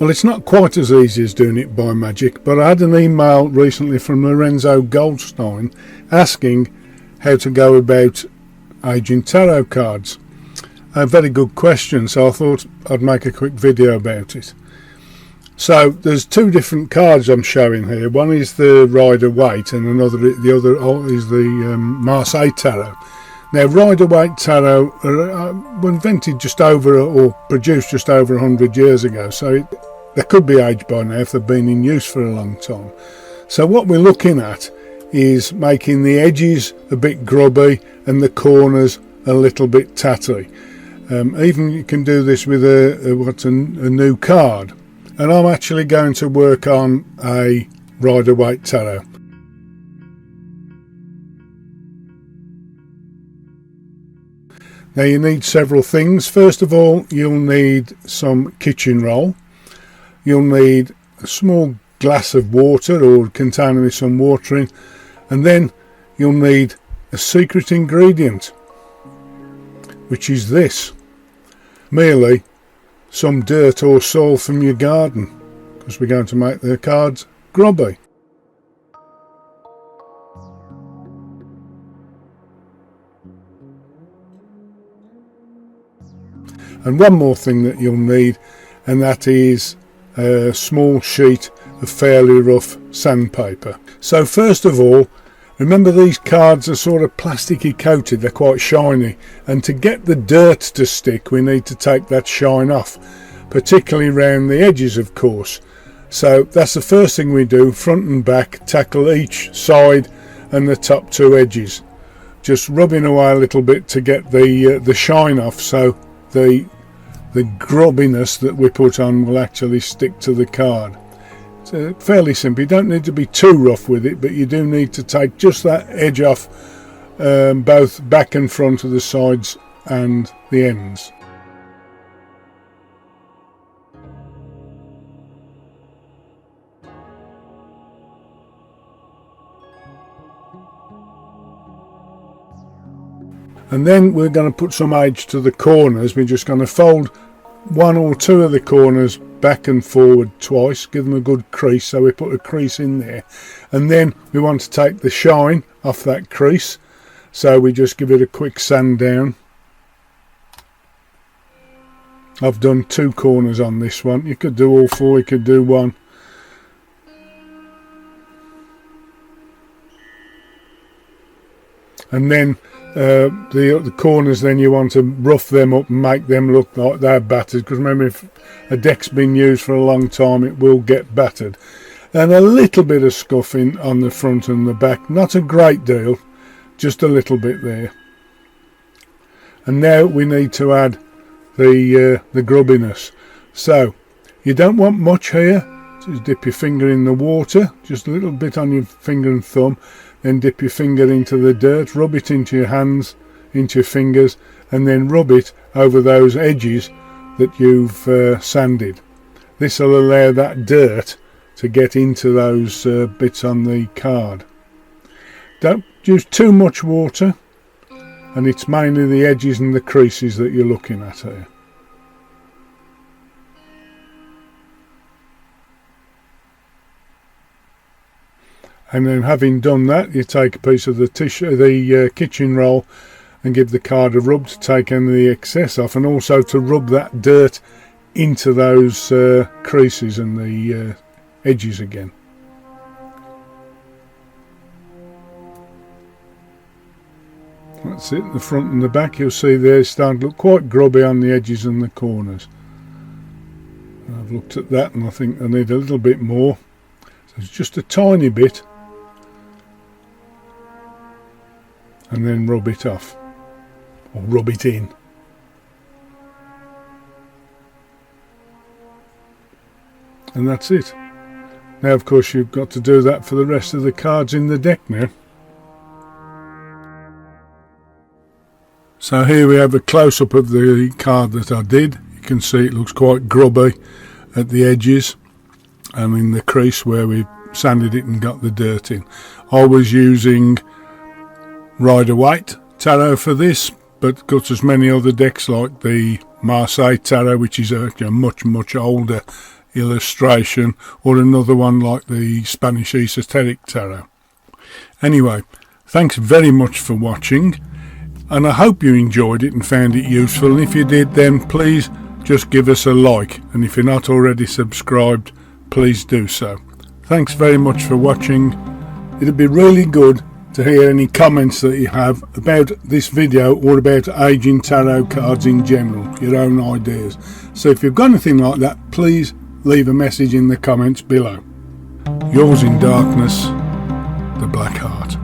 Well, it's not quite as easy as doing it by magic, but I had an email recently from Lorenzo Goldstein asking how to go about aging tarot cards. A very good question, so I thought I'd make a quick video about it. So there's two different cards I'm showing here. One is the Rider-Waite and the other is the Marseille Tarot. Now, Rider-Waite Tarot were invented just over, or produced just over 100 years ago, so they could be aged by now if they've been in use for a long time. So what we're looking at is making the edges a bit grubby and the corners a little bit tatty. Even you can do this with a new card. And I'm actually going to work on a Rider-Waite Tarot. Now you need several things. First of all, you'll need some kitchen roll. You'll need a small glass of water or containing some water in. And then you'll need a secret ingredient, which is this. Merely some dirt or soil from your garden, because we're going to make the cards grubby. And one more thing that you'll need, and that is a small sheet of fairly rough sandpaper. So first of all, remember these cards are sort of plasticky coated, they're quite shiny, and to get the dirt to stick we need to take that shine off, particularly around the edges of course. So that's the first thing we do, front and back, tackle each side and the top two edges, just rubbing away a little bit to get the shine off, so the grubbiness that we put on will actually stick to the card. So fairly simple. You don't need to be too rough with it, but you do need to take just that edge off, both back and front of the sides and the ends. And then we're going to put some age to the corners. We're just going to fold one or two of the corners back and forward twice, give them a good crease, so we put a crease in there. And then we want to take the shine off that crease, so we just give it a quick sand down. I've done two corners on this one. You could do all four, you could do one. And then the corners, then you want to rough them up and make them look like they're battered, because remember, if a deck's been used for a long time it will get battered. And a little bit of scuffing on the front and the back, not a great deal, just a little bit there. And now we need to add the grubbiness. So you don't want much here. Just dip your finger in the water, just a little bit on your finger and thumb, then dip your finger into the dirt, rub it into your hands, into your fingers, and then rub it over those edges that you've sanded. This will allow that dirt to get into those bits on the card. Don't use too much water, and it's mainly the edges and the creases that you're looking at here. And then having done that, you take a piece of the tissue, the kitchen roll, and give the card a rub to take any of the excess off, and also to rub that dirt into those creases and the edges again. That's it, the front and the back, you'll see they're starting to look quite grubby on the edges and the corners. I've looked at that and I think I need a little bit more. So it's just a tiny bit. And then rub it off, or rub it in. And that's it. Now of course you've got to do that for the rest of the cards in the deck now. So here we have a close-up of the card that I did. You can see it looks quite grubby at the edges and in the crease where we sanded it and got the dirt in. I was using Rider-Waite Tarot for this, but got as many other decks like the Marseille Tarot, which is a much older illustration or another one like the Spanish Esoteric Tarot. Anyway, thanks very much for watching, and I hope you enjoyed it and found it useful, and if you did, then please just give us a like, and if you're not already subscribed, please do so. Thanks very much for watching. It'd be really good to hear any comments that you have about this video or about aging tarot cards in general, your own ideas. So if you've got anything like that, please leave a message in the comments below. Yours in darkness, the Black Heart.